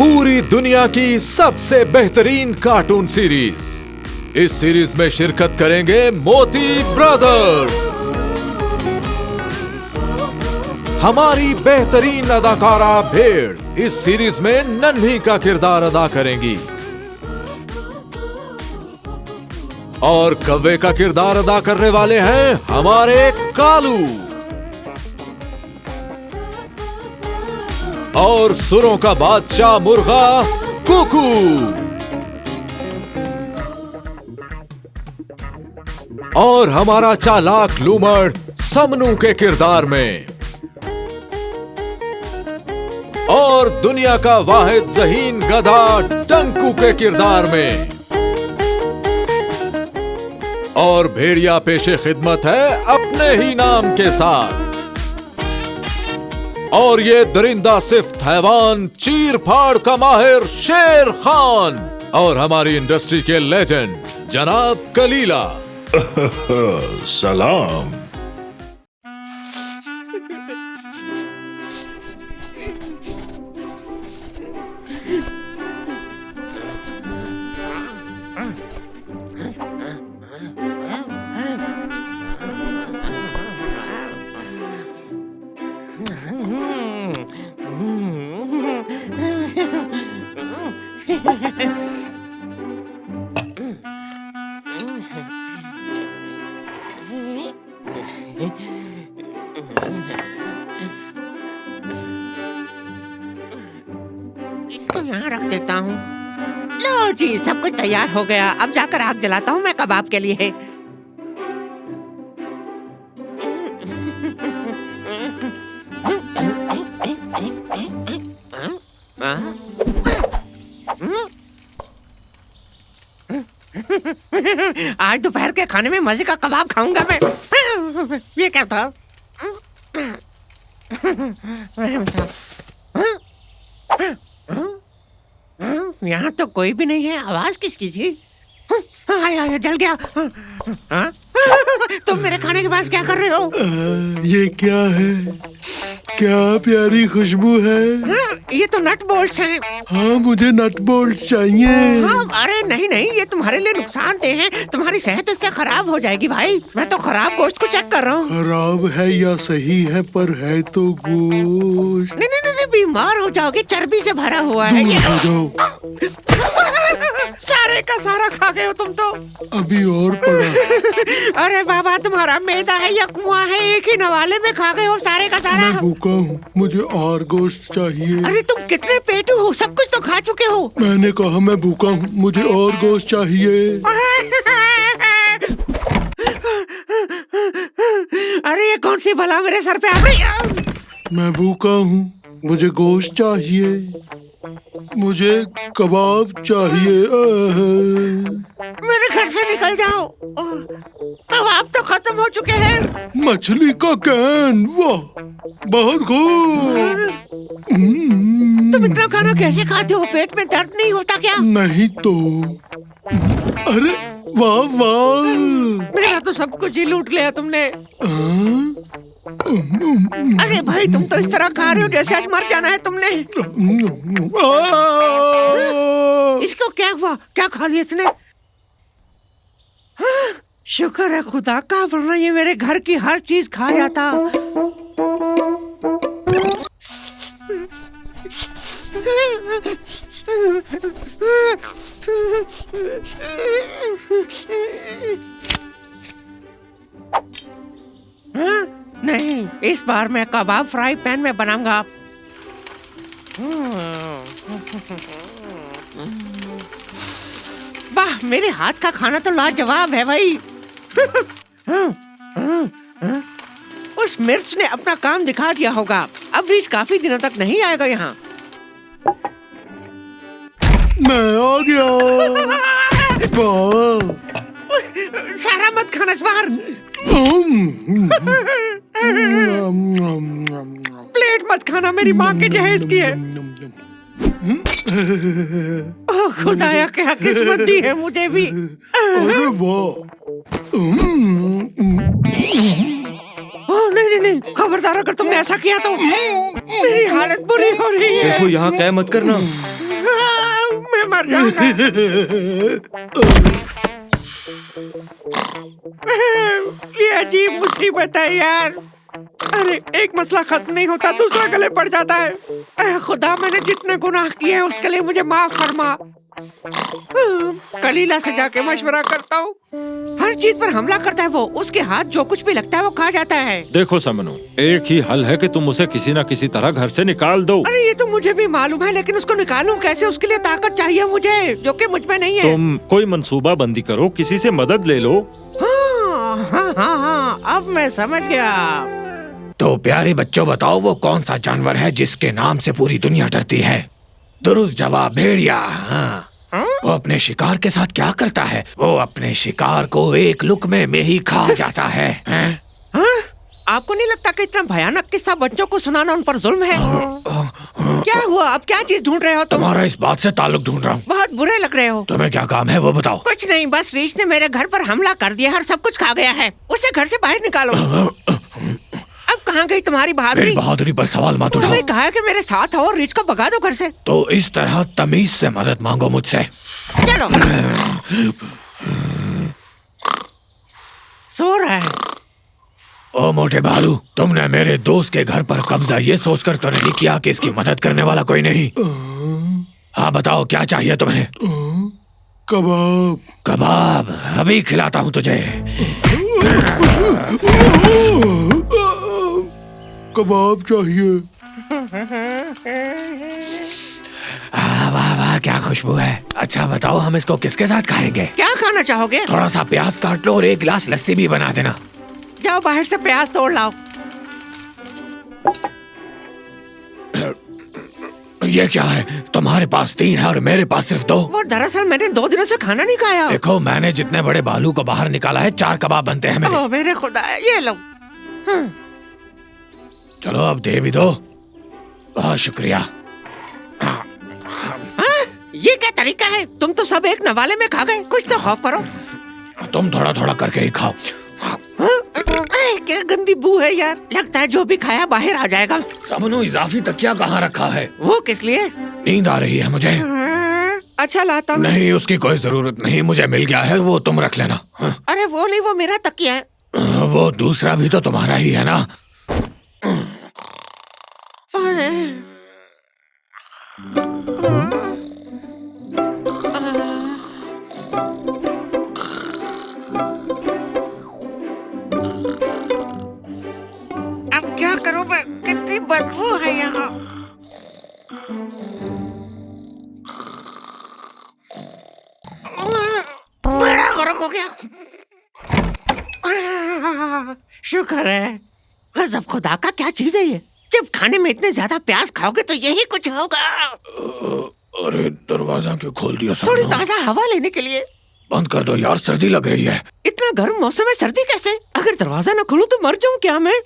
पूरी दुनिया की सबसे बेहतरीन कार्टून सीरीज। इस सीरीज में शिरकत करेंगे मोती ब्रदर्स। हमारी बेहतरीन अदाकारा भेड़ इस सीरीज में नन्ही का किरदार अदा करेंगी और कव्वे का किरदार अदा करने वाले हैं हमारे कालू। और सुरों का बादशाह मुर्गा कुकू। और हमारा चालाक लूमड़ समनू के किरदार में। और दुनिया का वाहिद ज़हीन गधा टंकू के किरदार में। और भेड़िया पेशे खिदमत है अपने ही नाम के साथ। और ये दरिंदा सिफ्त हैवान चीर फाड़ का माहिर शेर खान। और हमारी इंडस्ट्री के लेजेंड जनाब कलीला। सलाम। इसको यहाँ रख देता हूँ। लो जी, सब कुछ तैयार हो गया। अब जाकर आग जलाता हूँ मैं कबाब के लिए। आज दोपहर के खाने में मजे का कबाब खाऊंगा मैं। ये क्या था? यहाँ तो कोई भी नहीं है। आवाज किसकी थी? आया जल गया। तुम मेरे खाने के पास क्या कर रहे हो? ये क्या है? क्या प्यारी खुशबू है। ये तो नट बोल्ट्स हैं। हाँ, मुझे नट बोल्ट्स चाहिए। हाँ, अरे नहीं नहीं, ये तुम्हारे लिए नुकसानदेह हैं। तुम्हारी सेहत इससे खराब हो जाएगी भाई। मैं तो खराब गोश्त को चेक कर रहा हूँ। खराब है या सही है, पर है तो गोश्त। नहीं नहीं नहीं, बीमार हो जाओगे। चर्बी से भरा हुआ है ये। हो जाओ। सारे का सारा खा गए हो तुम तो। अभी और पड़ा। अरे बाबा, तुम्हारा मैदा है या कुआं है? एक ही नवाले में खा गए हो सारे का सारा। मैं भूखा हूँ, मुझे और गोश्त चाहिए। अरे तुम कितने पेटू हो? सब कुछ तो खा चुके हो। मैंने कहा मैं भूखा हूँ, मुझे और गोश्त चाहिए। अरे ये कौन सी भला मेरे सर पे आ गई? मैं भूखा हूँ, मुझे गोश्त चाहिए। मुझे कबाब चाहिए। मेरे घर से निकल जाओ। कबाब तो खत्म हो चुके हैं। मछली का कैन, वाह, बहुत खूब। तुम इतना खाना कैसे खाते हो? पेट में दर्द नहीं होता क्या? नहीं तो। अरे वाह वाह, मेरा तो सब कुछ ही लूट लिया तुमने। अरे भाई, तुम तो इस तरह खा रहे हो जैसे आज मर जाना है तुमने। इसको क्या हुआ? क्या खा लिया इसने? शुक्र है खुदा का, वरना ये मेरे घर की हर चीज खा जाता। नहीं, इस बार मैं कबाब फ्राई पैन में बनाऊंगा। वाह, मेरे हाथ का खाना तो लाजवाब है भाई। उस मिर्च ने अपना काम दिखा दिया होगा। अब रीच काफी दिनों तक नहीं आएगा यहाँ। मैं आ गया। वाह, सारा मत खाना बाहर। प्लेट मत खाना, मेरी माँ के जहेज की है। ओह खुदाया, क्या किस्मत दी है मुझे भी। अरे वाह। नहीं नहीं, खबरदार, अगर तुमने ऐसा किया तो मेरी हालत बुरी हो रही है। देखो, यहाँ तय मत करना। मर जाऊंगा। ये अजीब मुसीबत है यार। अरे एक मसला खत्म नहीं होता, दूसरा गले पड़ जाता है। अरे खुदा, मैंने जितने गुनाह किए हैं उसके लिए मुझे माफ फरमा। कलीला से जाके मशवरा करता हूँ। हर चीज पर हमला करता है वो। उसके हाथ जो कुछ भी लगता है वो खा जाता है। देखो समनू, एक ही हल है कि तुम उसे किसी न किसी तरह घर से निकाल दो। अरे ये तो मुझे भी मालूम है, लेकिन उसको निकालूं कैसे? उसके लिए ताकत चाहिए मुझे, जो कि मुझ में नहीं है। तुम कोई मंसूबा बंदी करो, किसी से मदद ले लो। हाँ, अब मैं समझ गया। तो प्यारे बच्चों, बताओ वो कौन सा जानवर है जिसके नाम से पूरी दुनिया डरती है? दुरुस्त जवाब, भेड़िया। हाँ। वो अपने शिकार के साथ क्या करता है? वो अपने शिकार को एक लुकमे में ही खा जाता है। हाँ? आपको नहीं लगता कि इतना भयानक किस्सा बच्चों को सुनाना उन पर जुल्म है? क्या हुआ? आप क्या चीज ढूंढ रहे हो तुम? तुम्हारा इस बात से ताल्लुक ढूंढ रहा हूँ। बहुत बुरे लग रहे हो। तुम्हें क्या काम है वो बताओ। कुछ नहीं, बस रीछ ने मेरे घर पर हमला कर दिया और सब कुछ खा गया है। उसे घर से बाहर निकालो। अब कहाँ गई तुम्हारी बहादुरी? मेरी बहादुरी पर सवाल मत उठाओ। तुम्हें कहा कि मेरे साथ आओ और रीछ को भगा दो घर से। तो इस तरह तमीज से मदद मांगो मुझसे। चलो। सो रहा है। ओ मोटे भालू, तुमने मेरे दोस्त के घर पर कब्जा ये सोचकर तो नहीं किया कि इसकी मदद करने वाला कोई नहीं? हाँ बताओ, क्या चाहिए तुम्हें? कबाब। कबाब? अभी खिलाता हूँ तुझे। कबाब चाहिए। वाह वाह, क्या खुशबू है। अच्छा बताओ, हम इसको किसके साथ खाएंगे? क्या खाना चाहोगे? थोड़ा सा प्याज काट लो और एक गिलास लस्सी भी बना देना। जाओ बाहर से प्याज तोड़ लाओ। ये क्या है? तुम्हारे पास 3 है और मेरे पास सिर्फ 2। वो दरअसल मैंने 2 दिनों से खाना नहीं खाया। देखो, मैंने जितने बड़े भालू को बाहर निकाला है 4 कबाब बनते हैं मेरे। ओ मेरे खुदा, ये लो। चलो अब दे भी दो। बहुत शुक्रिया। ये क्या तरीका है? तुम तो सब एक नवाले में खा गए। कुछ तो खौफ करो। तुम थोड़ा थोड़ा करके ही खाओ। क्या गंदी बू है यार। लगता है जो भी खाया बाहर आ जाएगा। समनू, इजाफी तकिया कहाँ रखा है? वो किस लिए? नींद आ रही है मुझे। अच्छा लाता हूँ। नहीं, उसकी कोई जरूरत नहीं, मुझे मिल गया है, वो तुम रख लेना। अरे वो नहीं, वो मेरा तकिया है। वो दूसरा भी तो तुम्हारा ही है ना? अरे अब क्या करूं मैं? कितनी बदबू है यहाँ। बड़ा गर्म हो गया। शुक्र है। गजब खुदा का, क्या चीज है ये? जब खाने में इतने ज्यादा प्याज खाओगे तो यही कुछ होगा। अरे दरवाजा क्यों खोल दिया? थोड़ी ताजा हवा लेने के लिए। बंद कर दो यार, सर्दी लग रही है। इतना गर्म मौसम में सर्दी कैसे? अगर दरवाजा न खोलूं तो मर जाऊं क्या मैं?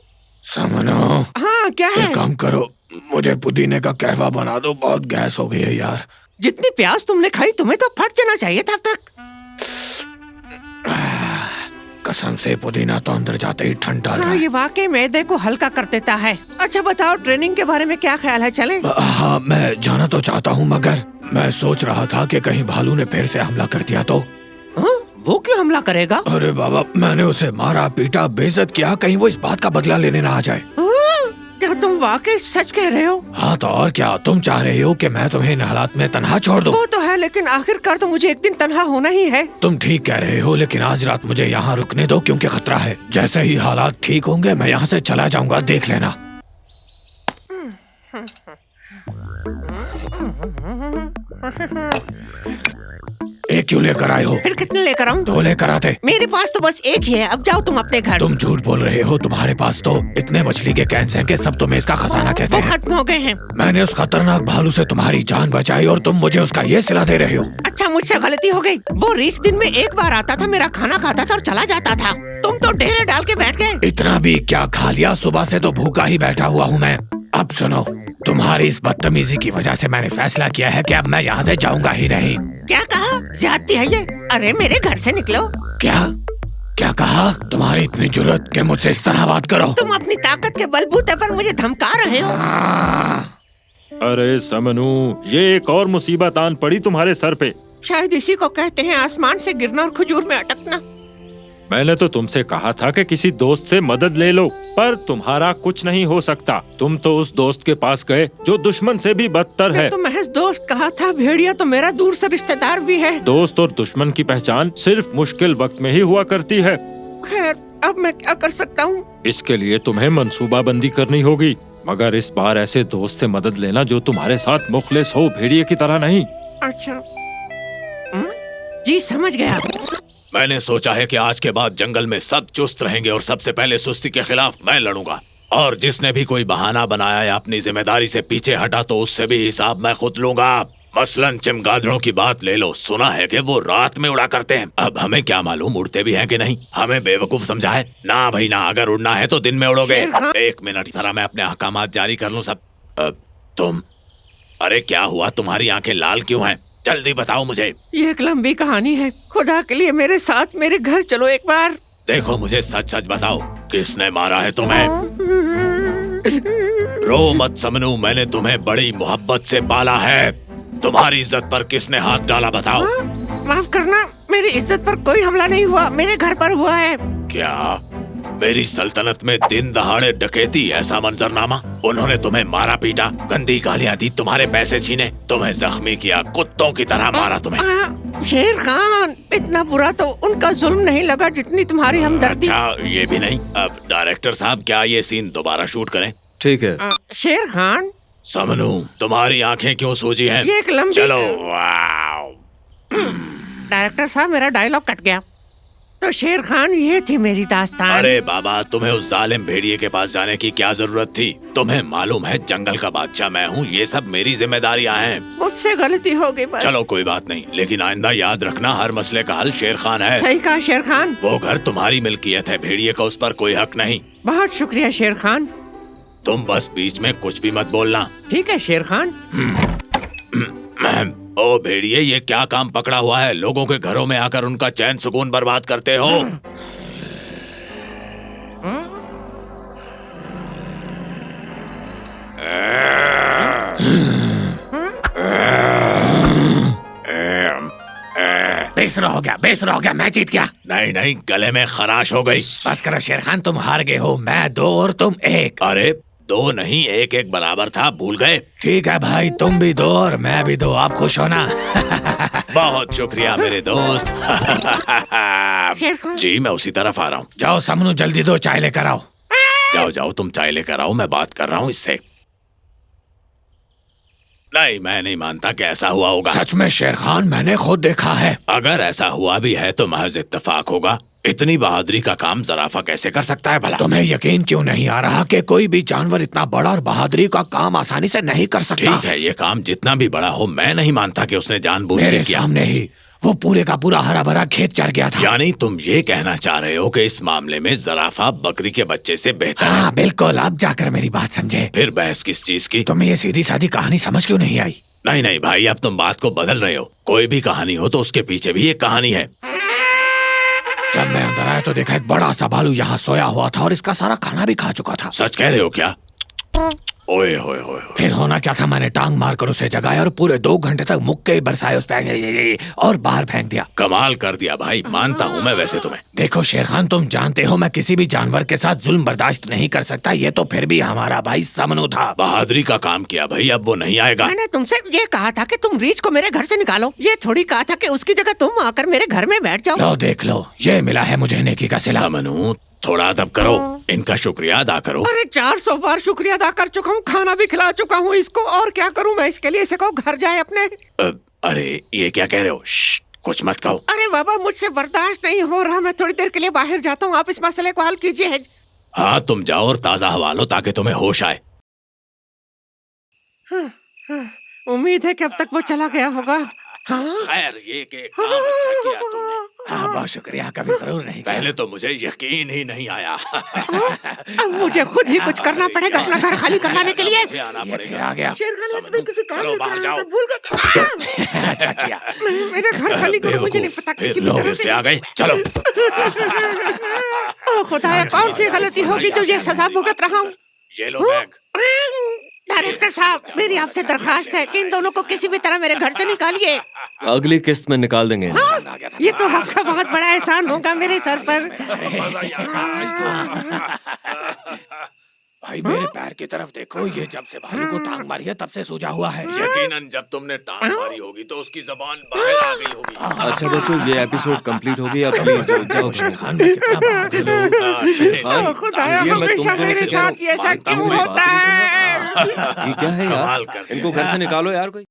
समनो, हाँ क्या है? एक काम करो, मुझे पुदीने का कहवा बना दो, बहुत गैस हो गई है यार। जितनी प्याज तुमने खाई तुम्हें तो फट जाना चाहिए था अब तक। कसम से पुदीना तो अंदर जाते ही ठंड डाल रहा हाँ, है। ये वाकई मैदे को हल्का कर देता है। अच्छा बताओ, ट्रेनिंग के बारे में क्या ख्याल है? चले? हाँ, मैं जाना तो चाहता हूँ, मगर मैं सोच रहा था कि कहीं भालू ने फिर से हमला कर दिया तो। वो क्यों हमला करेगा? अरे बाबा, मैंने उसे मारा पीटा बेइज्जत किया, कहीं वो इस बात का बदला लेने ना आ जाए। क्या तुम वाकई सच कह रहे हो? हाँ तो और क्या, तुम चाह रहे हो कि मैं तुम्हें इन हालात में तन्हा छोड़ दूं? वो तो है, लेकिन आखिरकार तो मुझे एक दिन तन्हा होना ही है। तुम ठीक कह रहे हो, लेकिन आज रात मुझे यहाँ रुकने दो, क्योंकि खतरा है। जैसे ही हालात ठीक होंगे मैं यहाँ से चला जाऊंगा, देख लेना। एक क्यों लेकर आए हो? फिर कितने लेकर आऊं? 2 लेकर आते। मेरे पास तो बस एक ही है। अब जाओ तुम अपने घर। तुम झूठ बोल रहे हो, तुम्हारे पास तो इतने मछली के कैंस हैं कि सब तुम्हें इसका खजाना कहते वो हैं। खत्म हो गए हैं। मैंने उस खतरनाक भालू से तुम्हारी जान बचाई और तुम मुझे उसका ये सिला दे रहे हो। अच्छा, मुझसे गलती हो गई। वो रीछ दिन में एक बार आता था, मेरा खाना खाता था और चला जाता था। तुम तो डेरे डाल के बैठ गए। इतना भी क्या खा लिया? सुबह से तो भूखा ही बैठा हुआ हूँ मैं। अब सुनो, तुम्हारी इस बदतमीजी की वजह से मैंने फैसला किया है कि अब मैं यहाँ से जाऊंगा ही नहीं। क्या कहा? ज्यादती है ये। अरे मेरे घर से निकलो। क्या क्या कहा? तुम्हारी इतनी जुर्रत कि मुझसे इस तरह बात करो? तुम अपनी ताकत के बलबूते पर मुझे धमका रहे हो। अरे समनू, ये एक और मुसीबत आन पड़ी तुम्हारे सर पे। शायद इसी को कहते हैं आसमान से गिरना और खजूर में अटकना। मैंने तो तुमसे कहा था कि किसी दोस्त से मदद ले लो, पर तुम्हारा कुछ नहीं हो सकता। तुम तो उस दोस्त के पास गए जो दुश्मन से भी बदतर है। तो महज दोस्त कहा था, भेड़िया तो मेरा दूर से रिश्तेदार भी है। दोस्त और दुश्मन की पहचान सिर्फ मुश्किल वक्त में ही हुआ करती है। खैर, अब मैं क्या कर सकता हूँ? इसके लिए तुम्हें मंसूबाबंदी करनी होगी, मगर इस बार ऐसे दोस्त से मदद लेना जो तुम्हारे साथ मुखलिस हो, भेड़िए की तरह नहीं। अच्छा, जी समझ गया। मैंने सोचा है कि आज के बाद जंगल में सब चुस्त रहेंगे और सबसे पहले सुस्ती के खिलाफ मैं लड़ूंगा। और जिसने भी कोई बहाना बनाया या अपनी जिम्मेदारी से पीछे हटा तो उससे भी हिसाब मैं खुद लूंगा। मसलन चमगादड़ों की बात ले लो, सुना है कि वो रात में उड़ा करते हैं। अब हमें क्या मालूम उड़ते भी हैं कि नहीं, हमें बेवकूफ समझा है ना भाई ना। अगर उड़ना है तो दिन में उड़ोगे। एक मिनट जरा मैं अपने अहकामात जारी कर लूं सब। तुम, अरे क्या हुआ, तुम्हारी आंखें लाल क्यों हैं? जल्दी बताओ मुझे। ये एक लंबी कहानी है, खुदा के लिए मेरे साथ मेरे घर चलो एक बार। देखो मुझे सच सच बताओ, किसने मारा है तुम्हें? रो मत समनू, मैंने तुम्हें बड़ी मोहब्बत से पाला है। तुम्हारी इज्जत पर किसने हाथ डाला बताओ? माफ करना, मेरी इज्जत पर कोई हमला नहीं हुआ, मेरे घर पर हुआ है। क्या मेरी सल्तनत में दिन दहाड़े डकैती, ऐसा मंजरनामा? उन्होंने तुम्हें मारा पीटा, गंदी गालियां दी, तुम्हारे पैसे छीने, तुम्हें जख्मी किया, कुत्तों की तरह मारा तुम्हें। शेर खान, इतना बुरा तो उनका जुल्म नहीं लगा जितनी तुम्हारी हमदर्दी। अच्छा, ये भी नहीं। अब डायरेक्टर साहब, क्या ये सीन दोबारा शूट करें? ठीक है। शेर खान। समनू, तुम्हारी आंखें क्यों सूजी हैं? ये एक लंबी, चलो। वाव। डायरेक्टर साहब, मेरा डायलॉग कट गया। तो शेर खान, ये थी मेरी दास्तान। अरे बाबा, तुम्हें उस जालिम भेड़िए के पास जाने की क्या जरूरत थी? तुम्हें मालूम है जंगल का बादशाह मैं हूँ, ये सब मेरी जिम्मेदारियाँ हैं। मुझसे गलती हो गई बस। चलो कोई बात नहीं, लेकिन आइंदा याद रखना हर मसले का हल शेर खान है। सही कहा शेर खान। वो घर तुम्हारी मिल्कियत है, भेड़िए का उस पर कोई हक नहीं। बहुत शुक्रिया शेर खान। तुम बस बीच में कुछ भी मत बोलना। ठीक है शेर खान। ओ भेड़िए, ये क्या काम पकड़ा हुआ है? लोगों के घरों में आकर उनका चैन सुकून बर्बाद करते हो। बेसुरा हो गया, बेसुरा हो गया, मैं जीत गया। नहीं नहीं, गले में खराश हो गई। बस करो शेर खान, तुम हार गए हो। मैं 2 और तुम 1। अरे 2 नहीं, 1-1 बराबर था, भूल गए? ठीक है भाई, तुम भी 2 और मैं भी 2। आप खुश हो ना? बहुत शुक्रिया मेरे दोस्त। जी मैं उसी तरफ आ रहा हूँ। जाओ समनू, जल्दी 2 चाय लेकर आओ। जाओ जाओ, तुम चाय लेकर आओ, मैं बात कर रहा हूँ इससे। नहीं, मैं नहीं मानता कि ऐसा हुआ होगा। सच में शेर खान, मैंने खुद देखा है। अगर ऐसा हुआ भी है तो महज इत्तेफाक होगा। इतनी बहादुरी का काम जराफा कैसे कर सकता है भला? तुम्हें यकीन क्यों नहीं आ रहा कि कोई भी जानवर इतना बड़ा और बहादुरी का काम आसानी से नहीं कर सकता? ठीक है, ये काम जितना भी बड़ा हो, मैं नहीं मानता कि उसने जानबूझ के मेरे किया। सामने ही वो पूरे का पूरा हरा भरा खेत चर गया था। यानी तुम ये कहना चाह रहे हो कि इस मामले में जराफा बकरी के बच्चे से बेहतर है? हाँ बिल्कुल, अब जाकर मेरी बात समझे। फिर बहस किस चीज की? तुम्हें ये सीधी सादी कहानी समझ क्यों नहीं आई? नहीं नहीं भाई, अब तुम बात को बदल रहे हो। कोई भी कहानी हो तो उसके पीछे भी एक कहानी है। जब मैं अंदर आया तो देखा एक बड़ा सा भालू यहाँ सोया हुआ था और इसका सारा खाना भी खा चुका था। सच कह रहे हो क्या? ओए होए होए। फिर होना क्या था, मैंने टांग मारकर उसे जगाया और पूरे 2 घंटे तक मुक्के बरसाए उस पे और बाहर फेंक दिया। कमाल कर दिया भाई, मानता हूँ मैं वैसे तुम्हें। देखो शेर खान, तुम जानते हो मैं किसी भी जानवर के साथ जुल्म बर्दाश्त नहीं कर सकता। ये तो फिर भी हमारा भाई समनू था। बहादुरी का काम किया भाई, अब वो नहीं आएगा। मैंने तुमसे ये कहा था कि तुम रीछ को मेरे घर से निकालो, ये थोड़ी कहा था कि उसकी जगह तुम आकर मेरे घर में बैठ जाओ। लो देख लो, ये मिला है मुझे नेकी का सिला। समनू, थोड़ा अदब करो, इनका शुक्रिया अदा करो। अरे 400 बार शुक्रिया अदा कर चुका हूँ, खाना भी खिला चुका हूँ इसको, और क्या करूँ मैं इसके लिए? इसे कहो घर जाए अपने। अरे ये क्या कह रहे हो? कुछ मत कहो। अरे बाबा, मुझसे बर्दाश्त नहीं हो रहा, मैं थोड़ी देर के लिए बाहर जाता हूँ, आप इस मसले को हल कीजिए। हाँ तुम जाओ और ताज़ा हवा लो ताकि तुम्हें होश आए। उम्मीद है कि अब तक वो चला गया होगा। हाँ? खैर, ये के काम अच्छा किया तुमने। हाँ बहुत शुक्रिया, कभी जरूर नहीं। पहले तो मुझे यकीन ही नहीं आया। अब मुझे खुद ही कुछ करना पड़ेगा अपना घर खाली करवाने के लिए। मुझे आना पड़ेगा। आ गया। किसी काम चलो में बाहर कर जाओ। रहा था, भूल गया। अच्छा किया। मेरे घर खाली करो, मुझे नहीं पता किसी भी तरह से आ गए। चलो। खुदाया, कौन सी गलती होगी जो ये सजा भुगत रहा हूँ? ये लो बैग। डायरेक्टर साहब, मेरी आपसे दरखास्त है कि इन दोनों को किसी भी तरह मेरे घर से निकालिए। अगली किस्त में निकाल देंगे। ये तो आपका बहुत बड़ा एहसान होगा मेरे सर पर। भाई मेरे पैर की तरफ देखो, ये जब से भालू को टांग मारी है तब से सूजा हुआ है। यकीनन जब तुमने टांग मारी होगी तो उसकी जबान बाहर आ गई होगी। अच्छा बच्चों, ये एपिसोड कंप्लीट हो गई। अब प्लीज जाओ। खान में कितना बहादुर हो। हाँ, खुदाया, ये मैं हमेशा तुमको मेरे नहीं साथ ये सब मानता हूँ क्यों मैं होता है? ये क्या है कमाल यार? कर दिया। इनको घर से निकालो यार कोई।